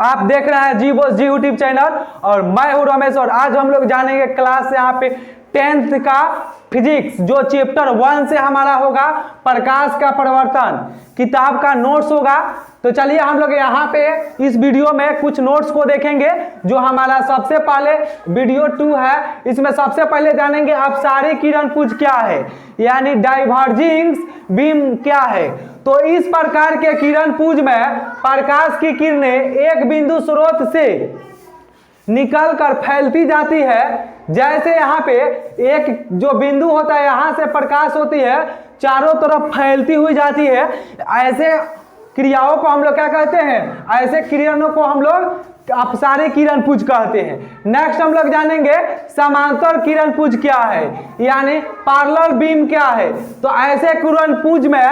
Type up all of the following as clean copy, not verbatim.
आप देख रहे हैं जी बॉस जी यूट्यूब चैनल और मैं हूं रमेश। और आज हम लोग जानेंगे क्लास यहाँ पे 10th का फिजिक्स जो चैप्टर 1 से हमारा होगा प्रकाश का परिवर्तन, किताब का नोट्स होगा। तो चलिए हम लोग यहाँ पे इस वीडियो में कुछ नोट्स को देखेंगे। जो हमारा सबसे पहले वीडियो 2 है, इसमें सबसे पहले जानेंगे अपसारी किरणपुंज क्या है, यानी डाइवर्जिंग बीम क्या है। तो इस प्रकार के किरणपुंज में प्रकाश की किरणें एक बिंदु स्रोत से निकल कर फैलती जाती है। जैसे यहाँ पे एक जो बिंदु होता है, यहाँ से प्रकाश होती है, चारों तरफ फैलती हुई जाती है। ऐसे क्रियाओं को हम लोग क्या कहते हैं, ऐसे किरणों को हम लोग अपसारी किरणपुंज कहते हैं। नेक्स्ट हम लोग जानेंगे समांतर किरणपुंज क्या है, यानी पैरेलल बीम क्या है। तो ऐसे किरणपुंज में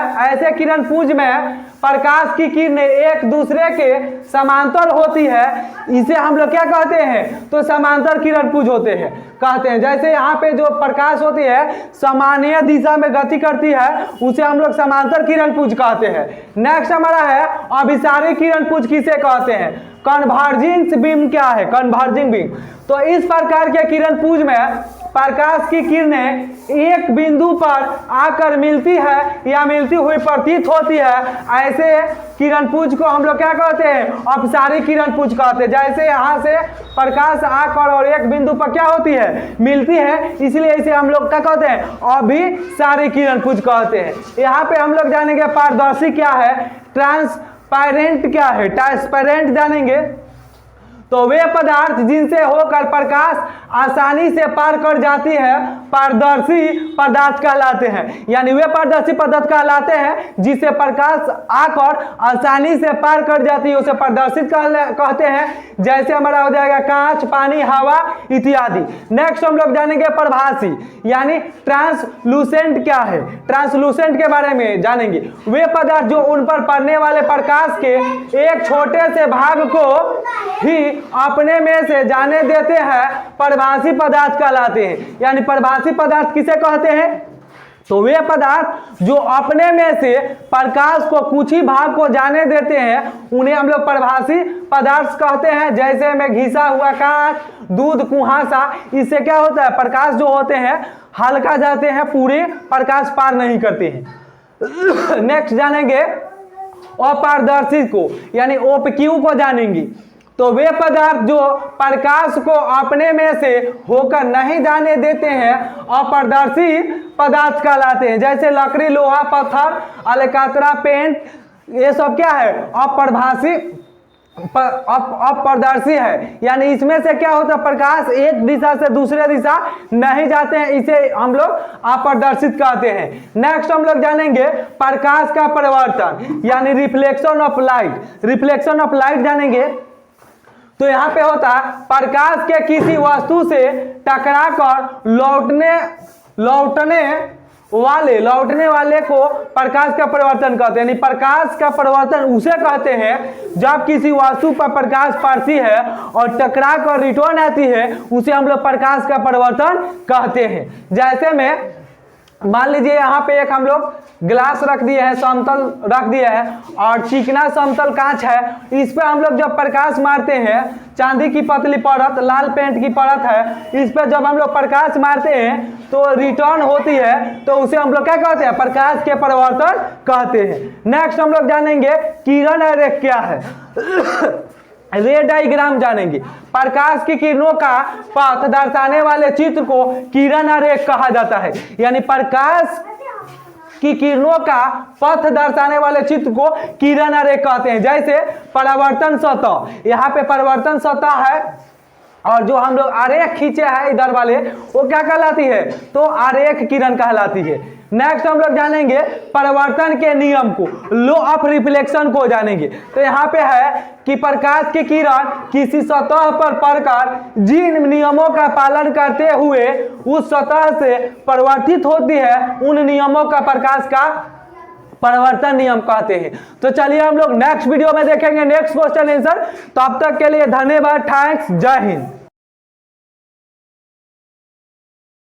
प्रकाश की किरणें एक दूसरे के समांतर होती है, इसे हम लोग क्या कहते हैं, तो समांतर किरणपुंज होते हैं कहते हैं। जैसे यहाँ पे जो प्रकाश होती है सामान्य दिशा में गति करती है, उसे हम लोग समांतर किरणपुंज कहते हैं। नेक्स्ट हमारा है अभिसारी किरणपुंज किसे कहते हैं, कन्वर्जिंग बीम क्या है, कन्वर्जिंग बीम। तो इस प्रकार के किरणपुंज में प्रकाश की किरणें एक बिंदु पर आकर मिलती है या मिलती हुई प्रतीत होती है। ऐसे किरणपुंज को हम लोग क्या कहते हैं, अपसारी किरणपुंज कहते हैं। जैसे यहाँ से प्रकाश आकर और एक बिंदु पर क्या होती है, मिलती है, इसलिए इसे हम लोग क्या कहते हैं, अभिसारी किरणपुंज कहते हैं। यहाँ पे हम लोग जानेंगे पारदर्शी क्या है, ट्रांसपेरेंट क्या है, ट्रांसपेरेंट जानेंगे। तो वे पदार्थ जिनसे होकर प्रकाश आसानी से पार कर जाती है पारदर्शी पदार्थ कहलाते हैं। यानी वे पारदर्शी पदार्थ कहलाते हैं जिसे प्रकाश आकर आसानी से पार कर जाती है, उसे पारदर्शित कहते हैं। जैसे हमारा हो जाएगा कांच, पानी, हवा इत्यादि। नेक्स्ट हम लोग जानेंगे प्रभासी, यानी ट्रांसलूसेंट क्या है, ट्रांसलूसेंट के बारे में जानेंगे। वे पदार्थ जो उन पर पड़ने वाले प्रकाश के एक छोटे से भाग को ही अपने में से जाने देते हैं प्रभासी पदार्थ कहलाते हैं। यानी प्रभासी पदार्थ किसे कहते हैं, तो वे पदार्थ जो अपने में से प्रकाश को कुछ ही भाग को जाने देते हैं, उन्हें हम लोग प्रभासी पदार्थ कहते हैं। जैसे में घिसा हुआ कांच, दूध, कुहासा, इससे क्या होता है, प्रकाश जो होते हैं हल्का जाते हैं, पूरे प्रकाश पार नहीं करते हैं। नेक्स्ट जानेंगे अपारदर्शी को, यानी OPQ को जानेंगे। तो वे पदार्थ जो प्रकाश को अपने में से होकर नहीं जाने देते हैं अपारदर्शी पदार्थ कहलाते हैं। जैसे लकड़ी, लोहा, पत्थर, अलकातरा, पेंट, ये सब क्या है, अपारदर्शी है। यानी इसमें से क्या होता है, प्रकाश एक दिशा से दूसरे दिशा नहीं जाते हैं, इसे हम लोग अपारदर्शित कहते हैं। नेक्स्ट हम लोग जानेंगे प्रकाश का परिवर्तन, यानी reflection of light. Reflection of light जानेंगे। तो यहाँ पे होता है प्रकाश के किसी वस्तु से टकराकर लौटने वाले को प्रकाश का परिवर्तन कहते हैं। यानी प्रकाश का परिवर्तन उसे कहते हैं जब किसी वस्तु पर प्रकाश पड़ती है और टकरा कर रिटर्न आती है, उसे हम लोग प्रकाश का परिवर्तन कहते हैं। जैसे में मान लीजिए यहाँ पे एक हम लोग ग्लास रख दिए हैं, समतल रख दिया है, और चिकना समतल कांच है, इस पे हम लोग जब प्रकाश मारते हैं, चांदी की पतली परत, लाल पेंट की परत है, इस पे जब हम लोग प्रकाश मारते हैं तो रिटर्न होती है, तो उसे हम लोग क्या कहते हैं, प्रकाश के परिवर्तन कहते हैं। नेक्स्ट हम लोग जानेंगे किरण आरेख क्या है। रे डायग्राम जानेंगे। प्रकाश की किरणों का पथ दर्शाने वाले चित्र को किरण आरेख कहा जाता है। यानी प्रकाश की किरणों का पथ दर्शाने वाले चित्र को किरण आरेख कहते हैं। जैसे परावर्तन सतह, यहाँ पे परावर्तन सतह है और जो हम लोग आरेख खींचे हैं इधर वाले, वो क्या कहलाती है, तो आरेख किरण कहलाती है। नेक्स्ट हम लोग जानेंगे परिवर्तन के नियम को, लॉ ऑफ रिफ्लेक्शन को जानेंगे। तो यहाँ पे है कि प्रकाश की किरण किसी सतह पर पड़कर जिन नियमों का पालन करते हुए उस सतह से परिवर्तित होती है, उन नियमों का प्रकाश का परिवर्तन नियम कहते हैं। तो चलिए हम लोग नेक्स्ट वीडियो में देखेंगे नेक्स्ट क्वेश्चन आंसर। तब तक के लिए धन्यवाद, थैंक्स, जय हिंद।